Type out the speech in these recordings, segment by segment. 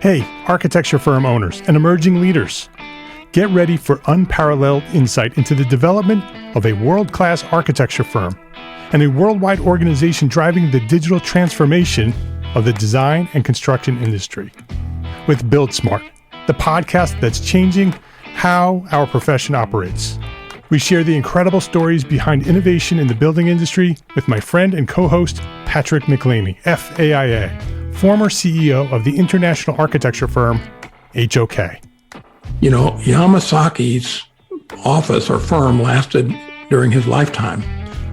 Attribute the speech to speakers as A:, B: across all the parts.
A: Hey, architecture firm owners and emerging leaders. Get ready for unparalleled insight into the development of a world-class architecture firm and a worldwide organization driving the digital transformation of the design and construction industry. With Build Smart, the podcast that's changing how our profession operates. We share the incredible stories behind innovation in the building industry with my friend and co-host, Patrick McLeamy, FAIA, former CEO of the international architecture firm, HOK.
B: You know, Yamasaki's office or firm lasted during his lifetime.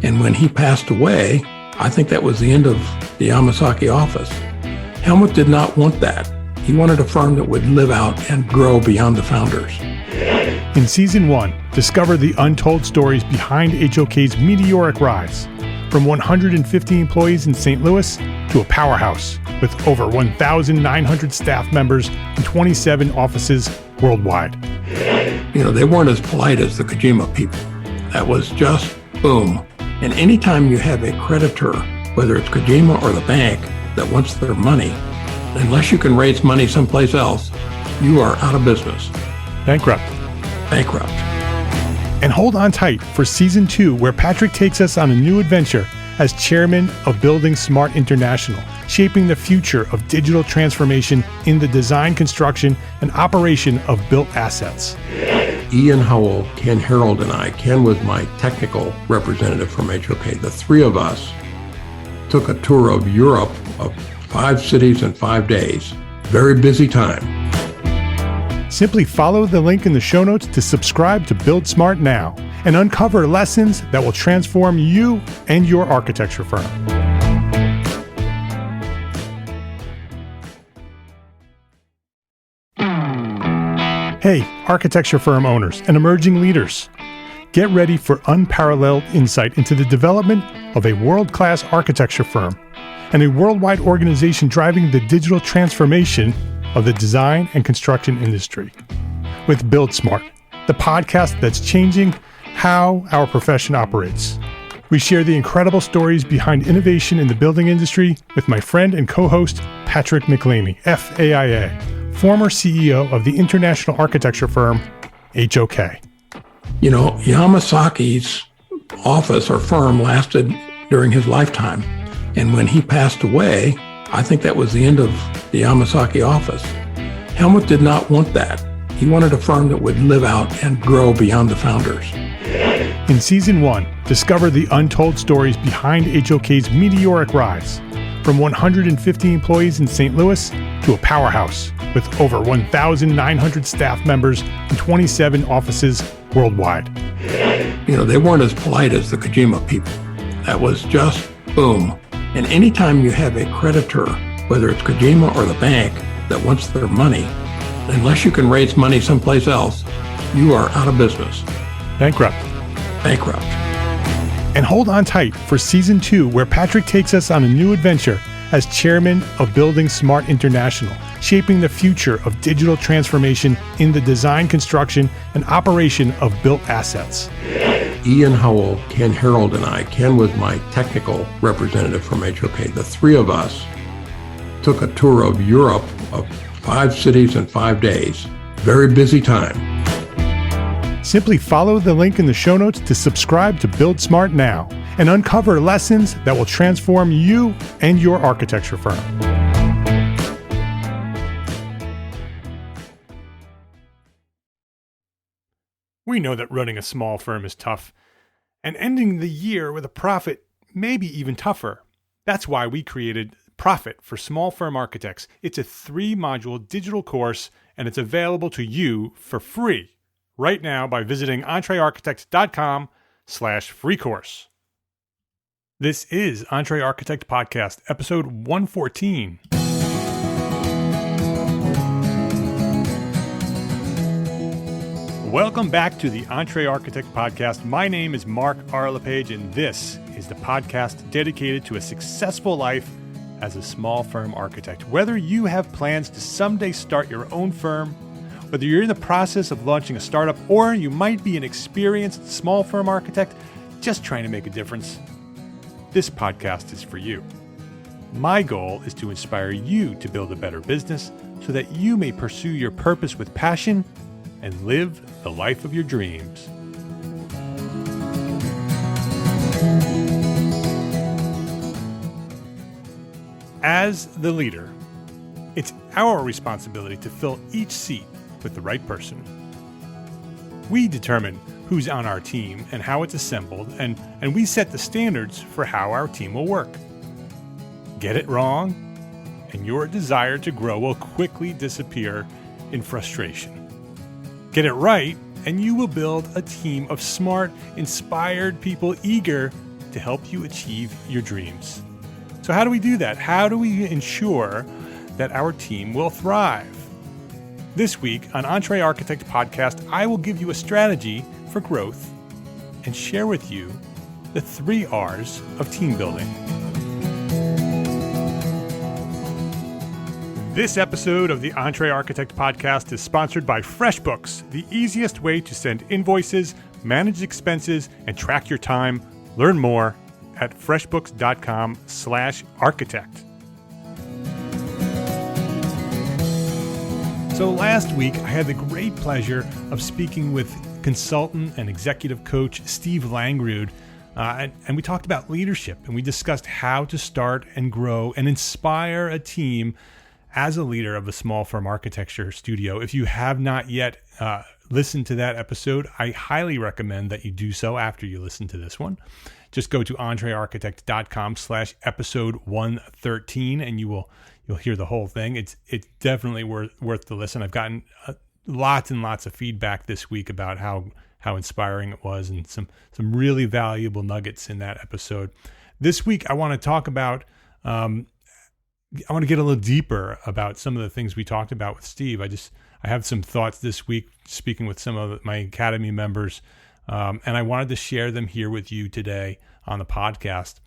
B: And when he passed away, I think that was the end of the Yamasaki office. Helmut did not want that. He wanted a firm that would live out and grow beyond the founders.
A: In Season 1, discover the untold stories behind HOK's meteoric rise, from 150 employees in St. Louis to a powerhouse with over 1,900 staff members and 27 offices worldwide.
B: You know, they weren't as polite as the Kojima people. That was just boom. And anytime you have a creditor, whether it's Kojima or the bank, that wants their money, unless you can raise money someplace else, you are out of business.
A: Bankrupt. And hold on tight for Season 2, where Patrick takes us on a new adventure as chairman of Building Smart International, shaping the future of digital transformation in the design, construction, and operation of built assets.
B: Ian Howell, Ken Harold, and I, Ken was my technical representative from HOK. The three of us took a tour of Europe of 5 cities in 5 days. Very busy time.
A: Simply follow the link in the show notes to subscribe to Build Smart now and uncover lessons that will transform you and your architecture firm. Hey, architecture firm owners and emerging leaders. Get ready for unparalleled insight into the development of a world-class architecture firm and a worldwide organization driving the digital transformation of the design and construction industry. With Build Smart, the podcast that's changing how our profession operates. We share the incredible stories behind innovation in the building industry with my friend and co-host, Patrick McLeamy, FAIA, former CEO of the international architecture firm, HOK.
B: You know, Yamasaki's office or firm lasted during his lifetime. And when he passed away, I think that was the end of the Yamasaki office. Helmut did not want that. He wanted a firm that would live out and grow beyond the founders.
A: In Season 1, discover the untold stories behind HOK's meteoric rise, from 150 employees in St. Louis to a powerhouse with over 1,900 staff members and 27 offices worldwide.
B: You know, they weren't as polite as the Kojima people. That was just boom. And anytime you have a creditor, whether it's Kojima or the bank, that wants their money, unless you can raise money someplace else, you are out of business.
A: Bankrupt. And hold on tight for Season 2, where Patrick takes us on a new adventure as chairman of Building Smart International, shaping the future of digital transformation in the design, construction, and operation of built assets.
B: Ian Howell, Ken Harold, and I, Ken was my technical representative from HOK. The three of us took a tour of Europe of 5 cities in 5 days. Very busy time.
A: Simply follow the link in the show notes to subscribe to Build Smart now and uncover lessons that will transform you and your architecture firm. We know that running a small firm is tough, and ending the year with a profit may be even tougher. That's why we created Profit for Small Firm Architects. It's a 3-module digital course, and it's available to you for free right now by visiting EntreArchitect.com/free course. This is EntreArchitect Podcast, episode 114. Welcome back to the EntreArchitect Podcast. My name is Mark R. LePage, and this is the podcast dedicated to a successful life as a small firm architect. Whether you have plans to someday start your own firm, whether you're in the process of launching a startup, or you might be an experienced small firm architect just trying to make a difference, this podcast is for you. My goal is to inspire you to build a better business so that you may pursue your purpose with passion and live the life of your dreams. As the leader, it's our responsibility to fill each seat with the right person. We determine who's on our team and how it's assembled, and we set the standards for how our team will work. Get it wrong, and your desire to grow will quickly disappear in frustration. Get it right, and you will build a team of smart, inspired people eager to help you achieve your dreams. So how do we do that? How do we ensure that our team will thrive? This week on EntreArchitect Podcast, I will give you a strategy for growth and share with you the 3 R's of team building. This episode of the EntreArchitect Podcast is sponsored by FreshBooks, the easiest way to send invoices, manage expenses, and track your time. Learn more at freshbooks.com/architect. So last week, I had the great pleasure of speaking with consultant and executive coach Steve Langrud, and we talked about leadership, and we discussed how to start and grow and inspire a team as a leader of a small firm architecture studio. If you have not yet listened to that episode, I highly recommend that you do so after you listen to this one. Just go to EntreArchitect.com/episode 113, and you'll hear the whole thing. It's definitely worth the listen. I've gotten lots and lots of feedback this week about how inspiring it was, and some really valuable nuggets in that episode. This week, I want to talk about. I want to get a little deeper about some of the things we talked about with Steve. I have some thoughts this week speaking with some of my Academy members. And I wanted to share them here with you today on the podcast.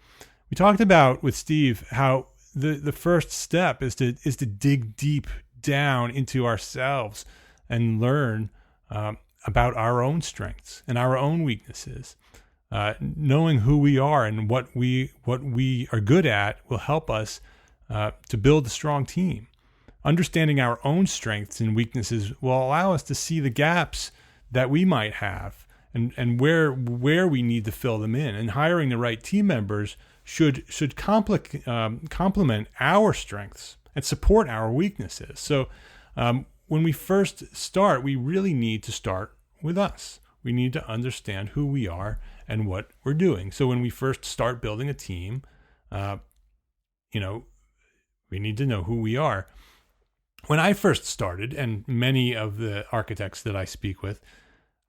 A: We talked about with Steve how the first step is to dig deep down into ourselves and learn about our own strengths and our own weaknesses. Knowing who we are and what we are good at will help us to build a strong team. Understanding our own strengths and weaknesses will allow us to see the gaps that we might have and where we need to fill them in. And hiring the right team members should complement our strengths and support our weaknesses. So when we first start, we really need to start with us. We need to understand who we are and what we're doing. So when we first start building a team, we need to know who we are. When I first started, and many of the architects that I speak with,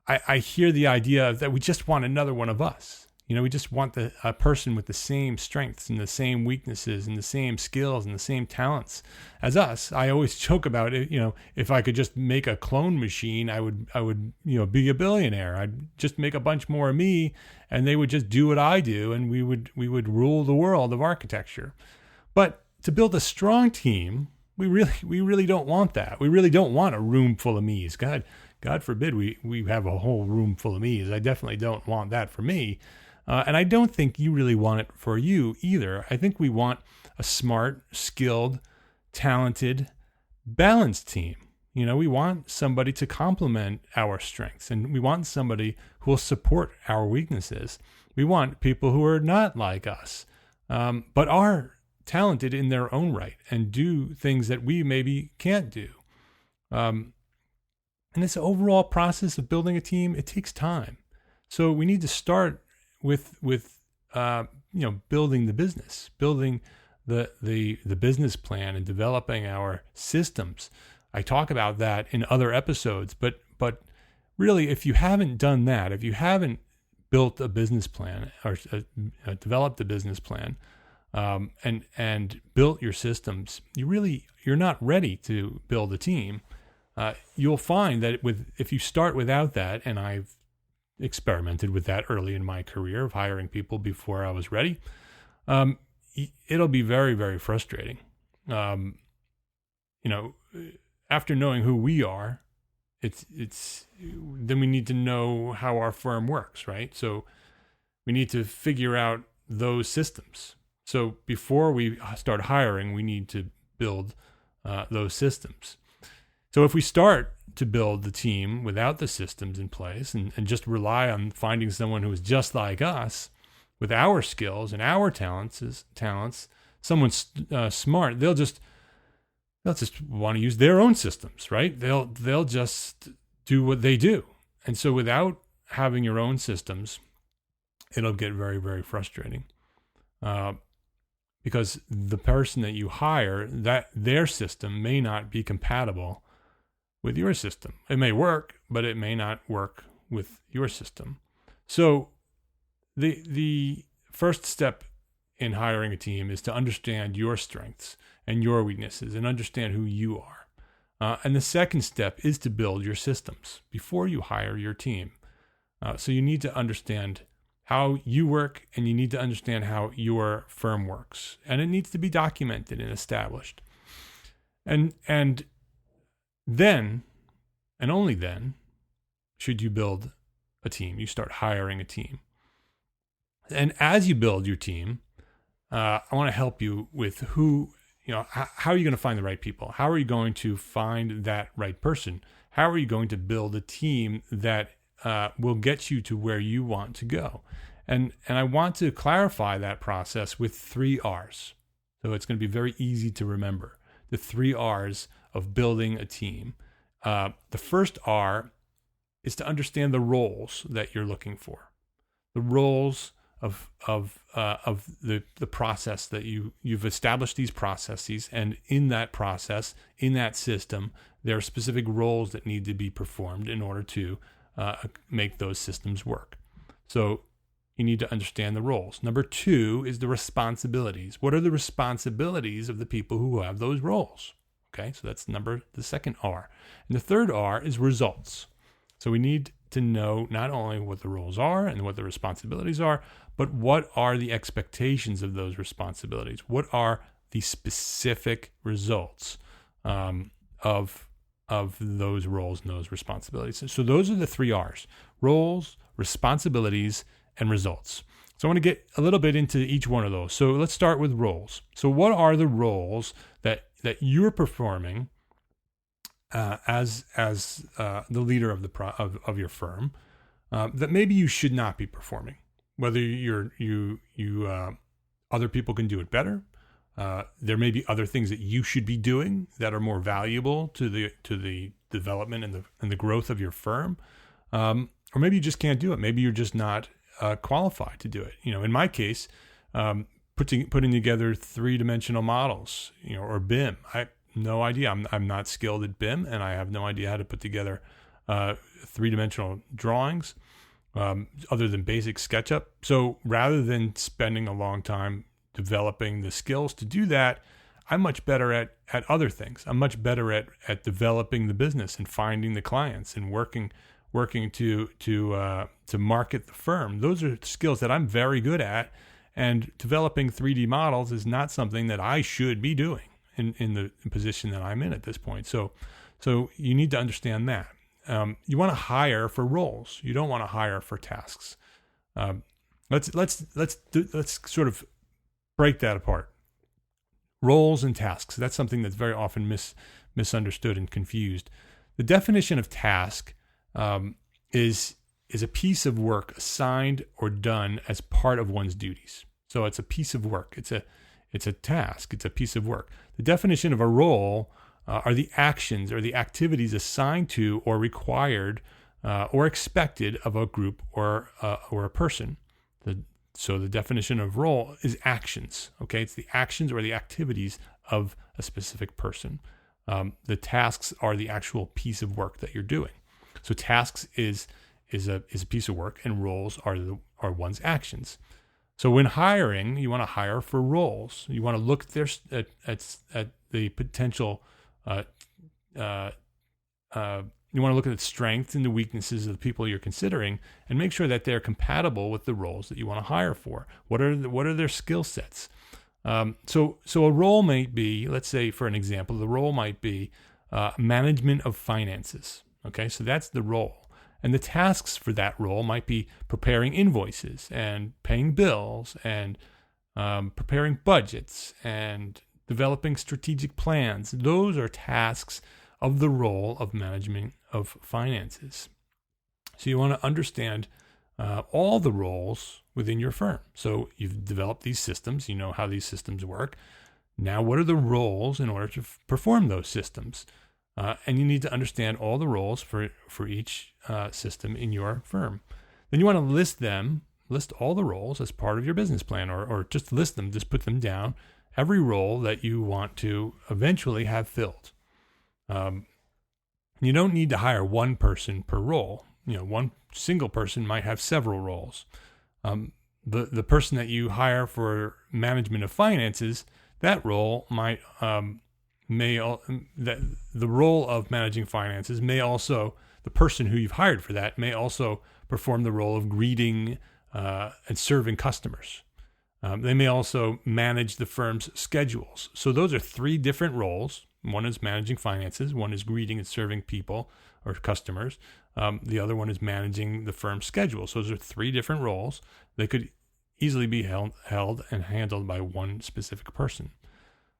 A: I hear the idea that we just want another one of us. We just want a person with the same strengths and the same weaknesses and the same skills and the same talents as us. I always joke about it. If I could just make a clone machine, I would be a billionaire. I'd just make a bunch more of me, and they would just do what I do, and we would rule the world of architecture. But to build a strong team, we really don't want that. We really don't want a room full of me's. God forbid we have a whole room full of me's. I definitely don't want that for me. And I don't think you really want it for you either. I think we want a smart, skilled, talented, balanced team. We want somebody to complement our strengths, and we want somebody who will support our weaknesses. We want people who are not like us, but are talented in their own right and do things that we maybe can't do. And this overall process of building a team, it takes time. So we need to start with building the business, building the business plan, and developing our systems. I talk about that in other episodes, but really, if you haven't done that, if you haven't built a business plan or developed a business plan, and built your systems, you're not ready to build a team. You'll find that if you start without that, and I've experimented with that early in my career of hiring people before I was ready, it'll be very, very frustrating. After knowing who we are, then we need to know how our firm works, right? So we need to figure out those systems. So before we start hiring, we need to build those systems. So if we start to build the team without the systems in place and just rely on finding someone who is just like us with our skills and our talents, someone smart, they'll just want to use their own systems, right? They'll just do what they do. And so without having your own systems, it'll get very, very frustrating. Because the person that you hire, that their system may not be compatible with your system. It may work, but it may not work with your system. So the first step in hiring a team is to understand your strengths and your weaknesses and understand who you are. And the second step is to build your systems before you hire your team. So you need to understand how you work, and you need to understand how your firm works. And it needs to be documented and established. And then, and only then, should you build a team. You start hiring a team. And as you build your team, I want to help you with how are you going to find the right people? How are you going to find that right person? How are you going to build a team that will get you to where you want to go? And I want to clarify that process with 3 R's. So it's going to be very easy to remember. The 3 R's of building a team. The first R is to understand the roles that you're looking for. The roles of the process that you've established these processes, and in that process, in that system, there are specific roles that need to be performed in order to make those systems work. So you need to understand the roles. Number 2 is the responsibilities. What are the responsibilities of the people who have those roles? Okay, so that's the second R. And the third R is results. So we need to know not only what the roles are and what the responsibilities are, but what are the expectations of those responsibilities? What are the specific results of those roles and those responsibilities? So those are the 3 R's: roles, responsibilities, and results. So I want to get a little bit into each one of those. So let's start with roles. So what are the roles that you're performing as the leader of your firm that maybe you should not be performing? Whether other people can do it better. There may be other things that you should be doing that are more valuable to the development and the growth of your firm. Or maybe you just can't do it. Maybe you're just not qualified to do it. In my case, putting together 3-dimensional models, or BIM. I have no idea. I'm not skilled at BIM, and I have no idea how to put together 3-dimensional drawings, other than basic SketchUp. So rather than spending a long time developing the skills to do that, I'm much better at other things. I'm much better at developing the business and finding the clients and working to market the firm. Those are skills that I'm very good at, and developing 3D models is not something that I should be doing in the position that I'm in at this point. So you need to understand that. You want to hire for roles. You don't want to hire for tasks. Let's sort of break that apart. Roles and tasks. That's something that's very often misunderstood and confused. The definition of task is a piece of work assigned or done as part of one's duties. So it's a piece of work. It's a task. It's a piece of work. The definition of a role are the actions or the activities assigned to or required or expected of a group or a person. So the definition of role is actions. Okay, it's the actions or the activities of a specific person. The tasks are the actual piece of work that you're doing. So tasks is a piece of work, and roles are one's actions. So when hiring, you want to hire for roles. You want to look at the potential. You want to look at the strengths and the weaknesses of the people you're considering, and make sure that they're compatible with the roles that you want to hire for. What are their skill sets? So a role might be, let's say for an example, the role might be management of finances. Okay, so that's the role. And the tasks for that role might be preparing invoices and paying bills and preparing budgets, and developing strategic plans. Those are tasks of the role of management of finances. So you want to understand all the roles within your firm. So you've developed these systems. You know how these systems work. Now, what are the roles in order to perform those systems? And you need to understand all the roles for each system in your firm. Then you want to list all the roles as part of your business plan, or just list them, just put them down, every role that you want to eventually have filled. You don't need to hire one person per role. One single person might have several roles. The person that you hire for management of finances, that role the role of managing finances may also, the person who you've hired for that may also perform the role of greeting and serving customers. They may also manage the firm's schedules. So those are three different roles. One is managing finances, one is greeting and serving people or customers. The other one is managing the firm's schedule. So those are three different roles. They could easily be held and handled by one specific person.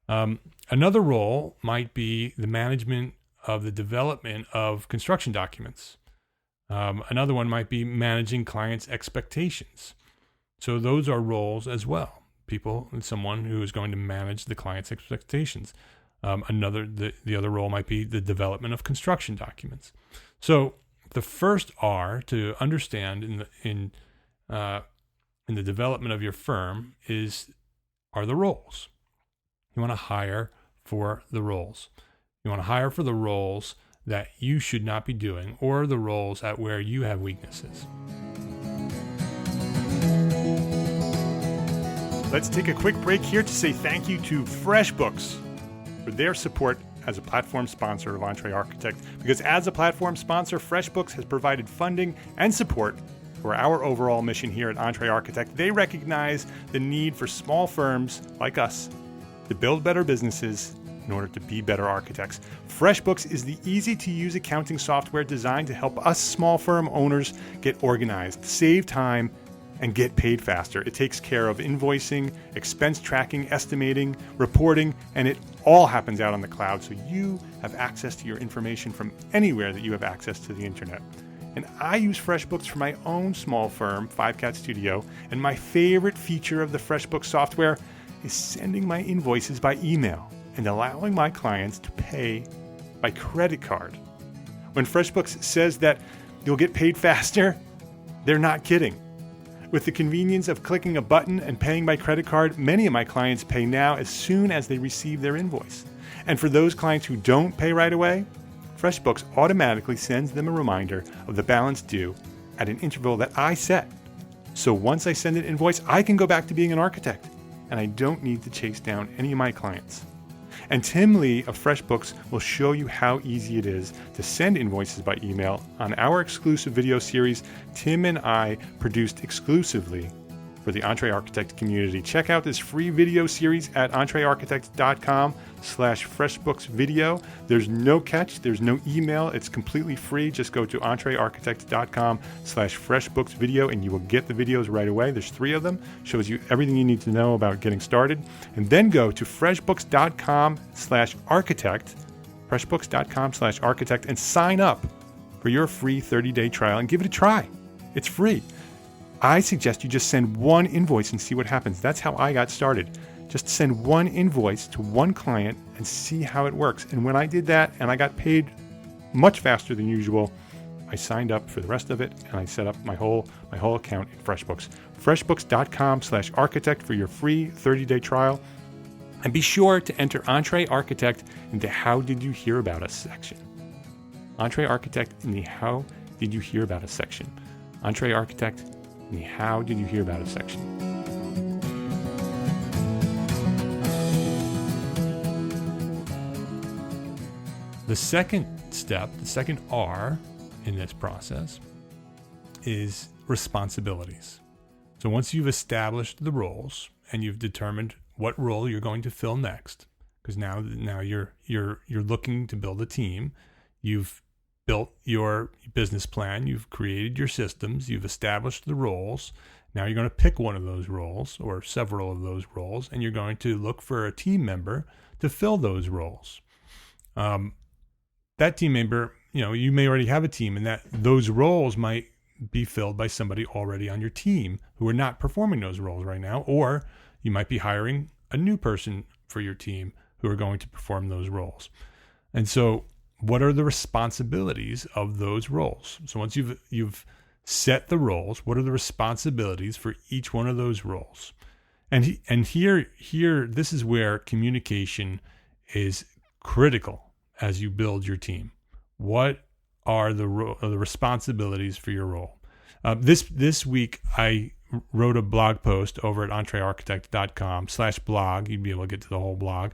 A: Another role might be the management of the development of construction documents. Another one might be managing clients' expectations. So those are roles as well. Someone who is going to manage the client's expectations. The other role might be the development of construction documents. So the first R to understand in the development of your firm are the roles. You want to hire for the roles. You want to hire for the roles that you should not be doing, or the roles at where you have weaknesses.
C: Let's take a quick break here to say thank you to FreshBooks for their support as a platform sponsor of EntreArchitect, because as a platform sponsor, FreshBooks has provided funding and support for our overall mission here at EntreArchitect. They recognize the need for small firms like us to build better businesses in order to be better architects. FreshBooks is the easy-to-use accounting software designed to help us small firm owners get organized, save time, and get paid faster. It takes care of invoicing, expense tracking, estimating, reporting, and it all happens out on the cloud, so you have access to your information from anywhere that you have access to the internet. And I use FreshBooks for my own small firm, 5Cat Studio, and my favorite feature of the FreshBooks software is sending my invoices by email and allowing my clients to pay by credit card. When FreshBooks says that you'll get paid faster, they're not kidding. With the convenience of clicking a button and paying by credit card, many of my clients pay now as soon as they receive their invoice. And for those clients who don't pay right away, FreshBooks automatically sends them a reminder of the balance due at an interval that I set. So once I send an invoice, I can go back to being an architect, and I don't need to chase down any of my clients. And Tim Lee of FreshBooks will show you how easy it is to send invoices by email on our exclusive video series Tim and I produced exclusively for the EntreArchitect community. Check out this free video series at EntreArchitect.com/FreshBooksVideo. There's no catch. There's no email. It's completely free. Just go to EntreArchitect.com/FreshBooksVideo and you will get the videos right away. There's 3 of them. Shows you everything you need to know about getting started. And then go to FreshBooks.com/Architect, FreshBooks.com/Architect, and sign up for your free 30-day trial and give it a try. It's free. I suggest you just send one invoice and see what happens. That's how I got started. Just send one invoice to one client and see how it works. And when I did that and I got paid much faster than usual, I signed up for the rest of it and I set up my whole account in FreshBooks. FreshBooks.com/Architect for your free 30-day trial. And be sure to enter EntreArchitect in the How Did You Hear About Us section. EntreArchitect in the How Did You Hear About Us section. EntreArchitect in the How Did You Hear About Us section.
A: The second step, the second R in this process is responsibilities. So once you've established the roles and you've determined what role you're going to fill next, because now you're looking to build a team, you've built your business plan, you've created your systems, you've established the roles.
C: Now you're going to pick one of those roles or several of those roles, and you're going to look for a team member to fill those roles. That team member, you may already have a team, and that those roles might be filled by somebody already on your team who are not performing those roles right now, or you might be hiring a new person for your team who are going to perform those roles. And so what are the responsibilities of those roles? So once you've set the roles, what are the responsibilities for each one of those roles? And here, this is where communication is critical as you build your team. What are the responsibilities for your role? This week, I wrote a blog post over at EntreArchitect.com/blog. You'd be able to get to the whole blog.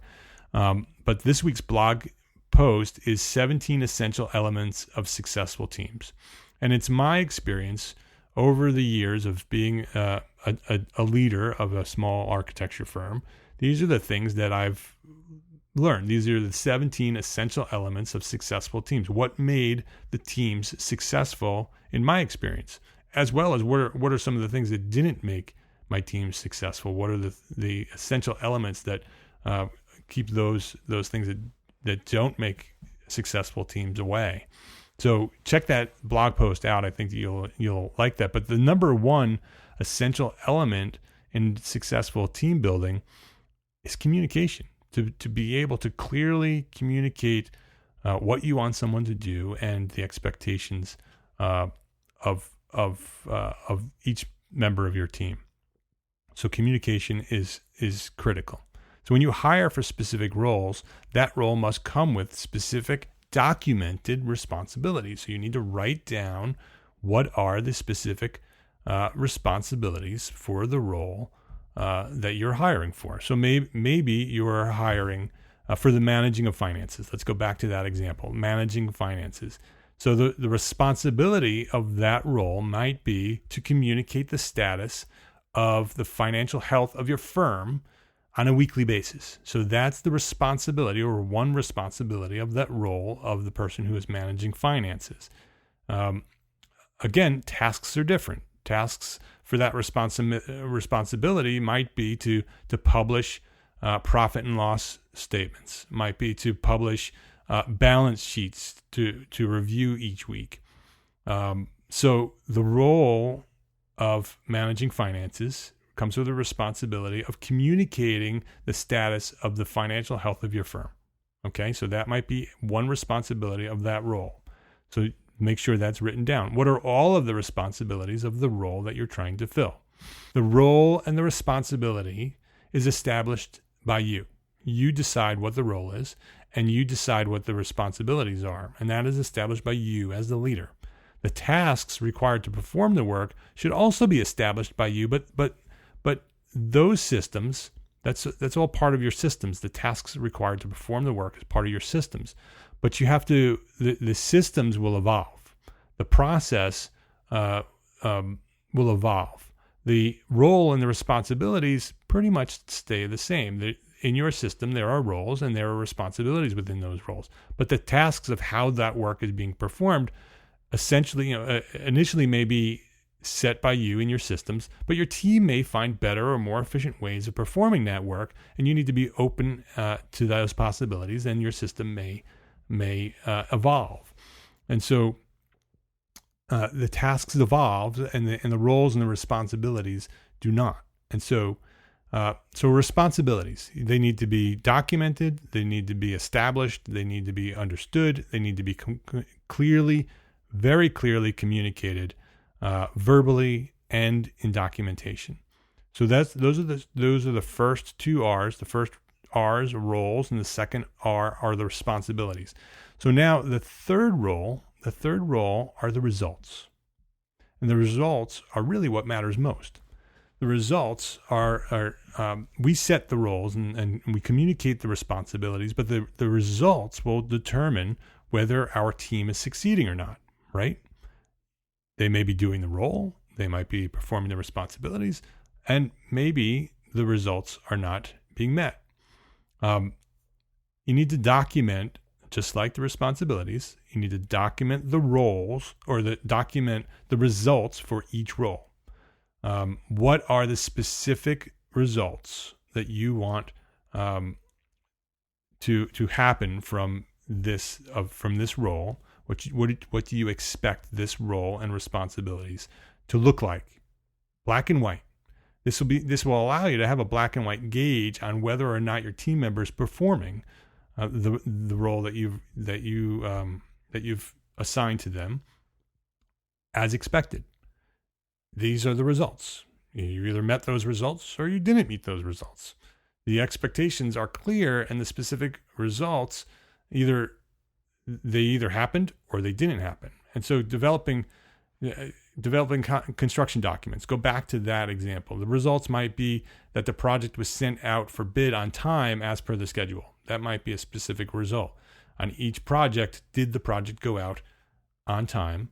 C: But this week's blog post is 17 essential elements of successful teams. And it's my experience over the years of being a leader of a small architecture firm. These are the things that I've learned. These are the 17 essential elements of successful teams. What made the teams successful in my experience, as well as what are some of the things that didn't make my teams successful? What are the essential elements that keep those things that don't make successful teams away? So check that blog post out. I think you'll like that. But the number one essential element in successful team building is communication. To be able to clearly communicate what you want someone to do and the expectations of each member of your team. So communication is critical. So when you hire for specific roles, that role must come with specific documented responsibilities. So you need to write down what are the specific responsibilities for the role that you're hiring for. So maybe you're hiring for the managing of finances. Let's go back to that example, managing finances. So the responsibility of that role might be to communicate the status of the financial health of your firm on a weekly basis. So that's the responsibility, or one responsibility of that role of the person who is managing finances. Again, tasks are different. Tasks for that responsibility might be to publish profit and loss statements, might be to publish balance sheets to review each week. So the role of managing finances comes with the responsibility of communicating the status of the financial health of your firm. Okay, so that might be one responsibility of that role. So make sure that's written down. What are all of the responsibilities of the role that you're trying to fill? The role and the responsibility is established by you. You decide what the role is, and you decide what the responsibilities are, and that is established by you as the leader. The tasks required to perform the work should also be established by you, but those systems, that's all part of your systems. The tasks required to perform the work is part of your systems. But you have to, the systems will evolve. The process will evolve. The role and the responsibilities pretty much stay the same. In your system, there are roles and there are responsibilities within those roles. But the tasks of how that work is being performed essentially, initially may be set by you in your systems, but your team may find better or more efficient ways of performing that work, and you need to be open to those possibilities, and your system may evolve. And so the tasks evolve, and the roles and the responsibilities do not. And so responsibilities, they need to be documented, they need to be established, they need to be understood, they need to be very clearly communicated, verbally and in documentation. So those are the first two R's. The first R is roles, and the second R are the responsibilities. So now the third role are the results. And the results are really what matters most. The results are we set the roles and we communicate the responsibilities, but the results will determine whether our team is succeeding or not, right? They may be doing the role, they might be performing the responsibilities, and maybe the results are not being met. You need to document, just like the responsibilities, you need to document the roles, or document the results for each role. What are the specific results that you want to happen from this role? What do you expect this role and responsibilities to look like? Black and white. This will allow you to have a black and white gauge on whether or not your team member is performing the role that you've assigned to them as expected. These are the results. You either met those results or you didn't meet those results. The expectations are clear, and the specific results either happened or they didn't happen. And so developing construction documents, go back to that example. The results might be that the project was sent out for bid on time as per the schedule. That might be a specific result. On each project, did the project go out on time?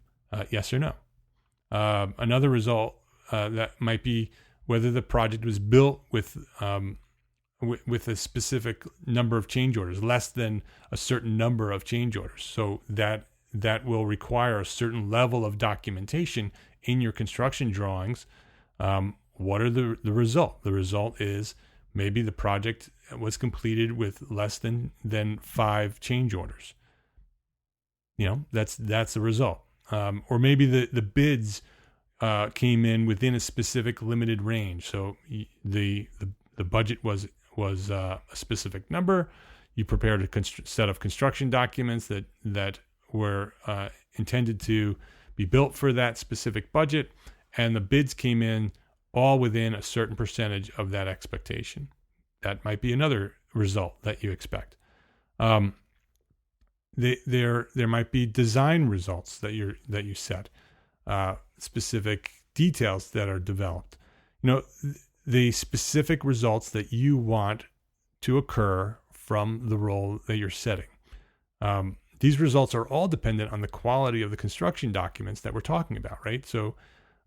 C: Yes or no? Another result that might be whether the project was built with a specific number of change orders, less than a certain number of change orders. So that will require a certain level of documentation in your construction drawings. What are the result? The result is maybe the project was completed with less than 5 change orders. That's the result. Or maybe the bids came in within a specific limited range. So the budget was a specific number. You prepared a set of construction documents that were intended to be built for that specific budget, and the bids came in all within a certain percentage of that expectation. That might be another result that you expect. There might be design results that you set, specific details that are developed. The specific results that you want to occur from the role that you're setting. These results are all dependent on the quality of the construction documents that we're talking about, right? So,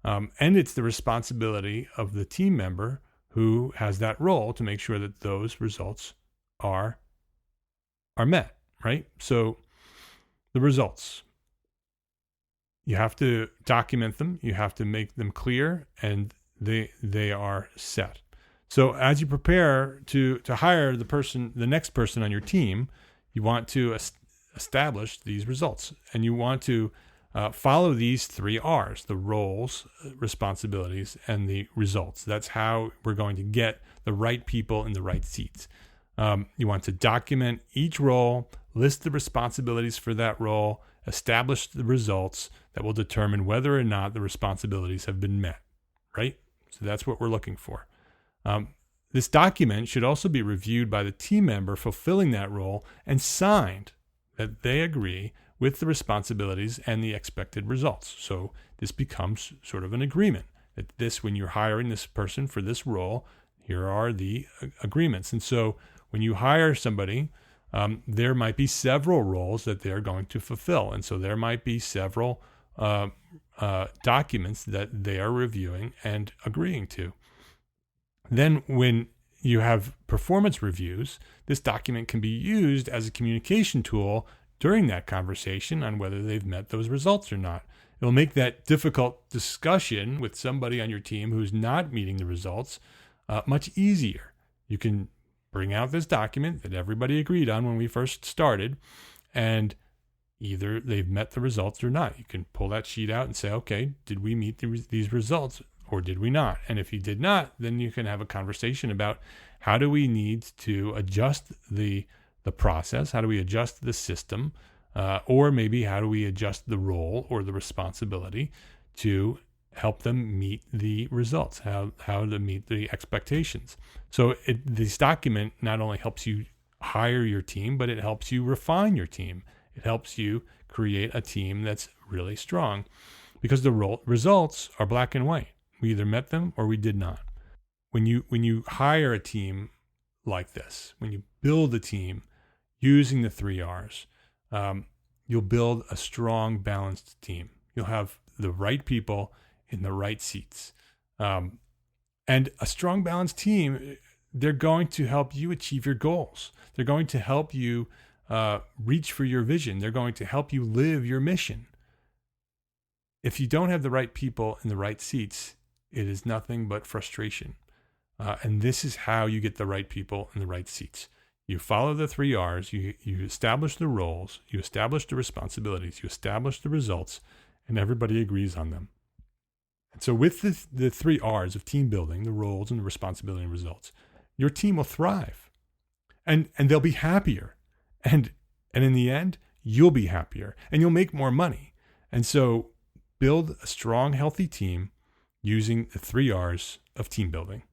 C: and it's the responsibility of the team member who has that role to make sure that those results are met, right? So the results, you have to document them, you have to make them clear, and they are set. So as you prepare to hire the next person on your team, you want to establish these results, and you want to follow these 3 R's: the roles, responsibilities, and the results. That's how we're going to get the right people in the right seats. You want to document each role, list the responsibilities for that role, establish the results that will determine whether or not the responsibilities have been met, right? So that's what we're looking for. This document should also be reviewed by the team member fulfilling that role and signed that they agree with the responsibilities and the expected results. So this becomes sort of an agreement that when you're hiring this person for this role, here are the agreements. And so when you hire somebody, there might be several roles that they're going to fulfill. And so there might be several documents that they are reviewing and agreeing to. Then when you have performance reviews, this document can be used as a communication tool during that conversation on whether they've met those results or not. It'll make that difficult discussion with somebody on your team who's not meeting the results much easier. You can bring out this document that everybody agreed on when we first started, and either they've met the results or not. You can pull that sheet out and say, okay, did we meet these results or did we not? And if you did not, then you can have a conversation about how do we need to adjust the process? How do we adjust the system? Or maybe how do we adjust the role or the responsibility to help them meet the results, how to meet the expectations. So this document not only helps you hire your team, but it helps you refine your team. It helps you create a team that's really strong because the results are black and white. We either met them or we did not. When you hire a team like this, when you build a team using the 3 R's, you'll build a strong, balanced team. You'll have the right people in the right seats. And a strong, balanced team, they're going to help you achieve your goals. They're going to help you reach for your vision. They're going to help you live your mission. If you don't have the right people in the right seats, it is nothing but frustration. And this is how you get the right people in the right seats. You follow the 3 R's, you establish the roles, you establish the responsibilities, you establish the results, and everybody agrees on them. And so with the 3 R's of team building, the roles and the responsibility and results, your team will thrive and they'll be happier. And in the end, you'll be happier and you'll make more money. And so build a strong, healthy team using the 3 R's of team building.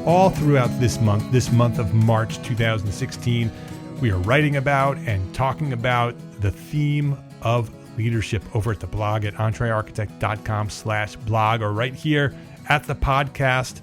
C: All throughout this month of March 2016, we are writing about and talking about the theme of leadership over at the blog at EntreArchitect.com/blog, or right here at the podcast.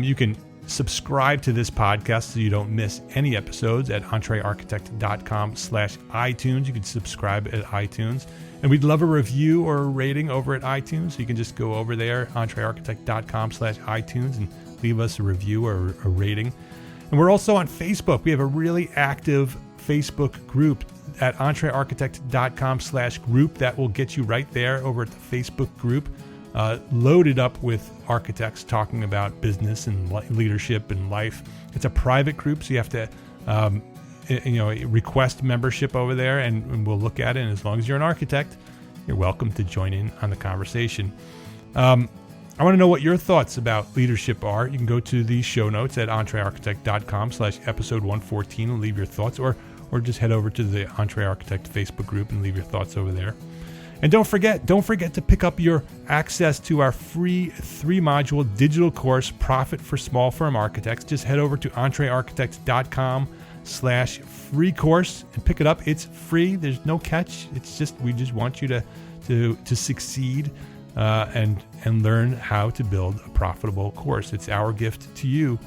C: You can subscribe to this podcast so you don't miss any episodes at EntreArchitect.com/iTunes. You can subscribe at iTunes. And we'd love a review or a rating over at iTunes. So you can just go over there, EntreArchitect.com/iTunes, and leave us a review or a rating. And we're also on Facebook. We have a really active Facebook group at EntreArchitect.com/group. That will get you right there over at the Facebook group, loaded up with architects talking about business and leadership and life. It's a private group, so you have to request membership over there, and we'll look at it. And as long as you're an architect, you're welcome to join in on the conversation. I want to know what your thoughts about leadership are. You can go to the show notes at EntreArchitect.com/episode 114 and leave your thoughts, or just head over to the EntreArchitect Facebook group and leave your thoughts over there. And don't forget to pick up your access to our free 3-module digital course, Profit for Small Firm Architects. Just head over to EntreArchitect.com/free course and pick it up. It's free. There's no catch. It's just, we just want you to succeed and learn how to build a profitable course. It's our gift to you.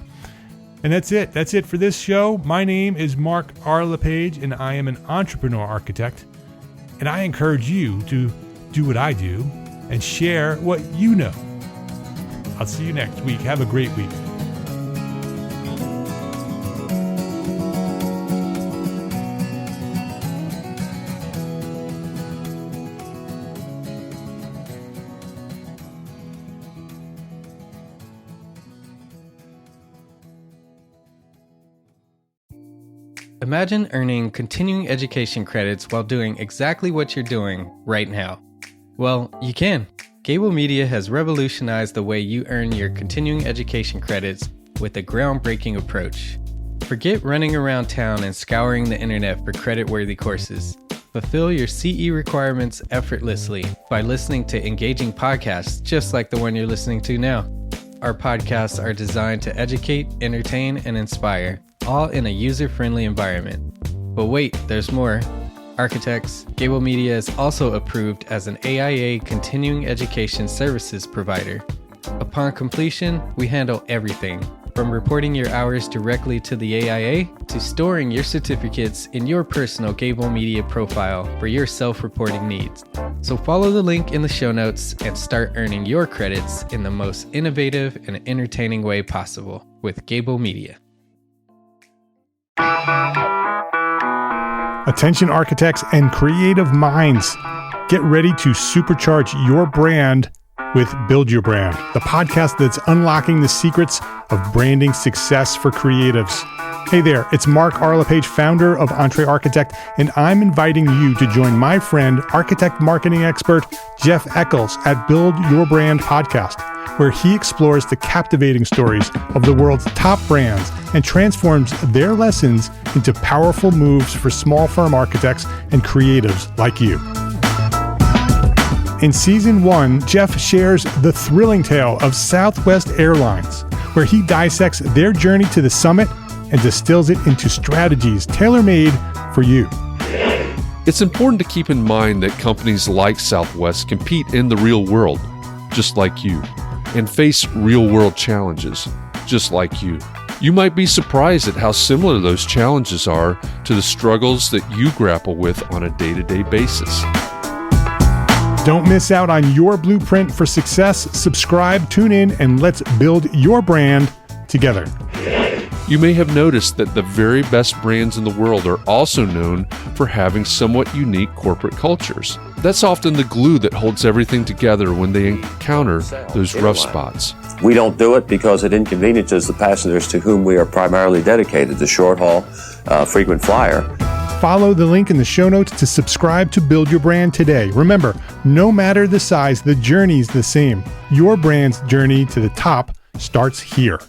C: And that's it. That's it for this show. My name is Mark R. LePage, and I am an entrepreneur architect. And I encourage you to do what I do and share what you know. I'll see you next week. Have a great week.
D: Imagine earning continuing education credits while doing exactly what you're doing right now. Well, you can. Gable Media has revolutionized the way you earn your continuing education credits with a groundbreaking approach. Forget running around town and scouring the internet for credit-worthy courses. Fulfill your CE requirements effortlessly by listening to engaging podcasts just like the one you're listening to now. Our podcasts are designed to educate, entertain, and inspire, all in a user-friendly environment. But wait, there's more. Architects, Gable Media is also approved as an AIA continuing education services provider. Upon completion, we handle everything, from reporting your hours directly to the AIA to storing your certificates in your personal Gable Media profile for your self-reporting needs. So follow the link in the show notes and start earning your credits in the most innovative and entertaining way possible with Gable Media.
A: Attention architects and creative minds, get ready to supercharge your brand with Build Your Brand, the podcast that's unlocking the secrets of branding success for creatives. Hey there, it's Mark R. LePage, founder of EntreArchitect, and I'm inviting you to join my friend, architect marketing expert Jeff Eccles at Build Your Brand podcast, where he explores the captivating stories of the world's top brands and transforms their lessons into powerful moves for small firm architects and creatives like you. In Season 1, Jeff shares the thrilling tale of Southwest Airlines, where he dissects their journey to the summit and distills it into strategies tailor-made for you.
E: It's important to keep in mind that companies like Southwest compete in the real world, just like you, and face real-world challenges, just like you. You might be surprised at how similar those challenges are to the struggles that you grapple with on a day-to-day basis.
A: Don't miss out on your blueprint for success. Subscribe, tune in, and let's build your brand together.
E: You may have noticed that the very best brands in the world are also known for having somewhat unique corporate cultures. That's often the glue that holds everything together when they encounter those rough spots.
F: We don't do it because it inconveniences the passengers to whom we are primarily dedicated, the short haul, frequent flyer.
A: Follow the link in the show notes to subscribe to Build Your Brand today. Remember, no matter the size, the journey's the same. Your brand's journey to the top starts here.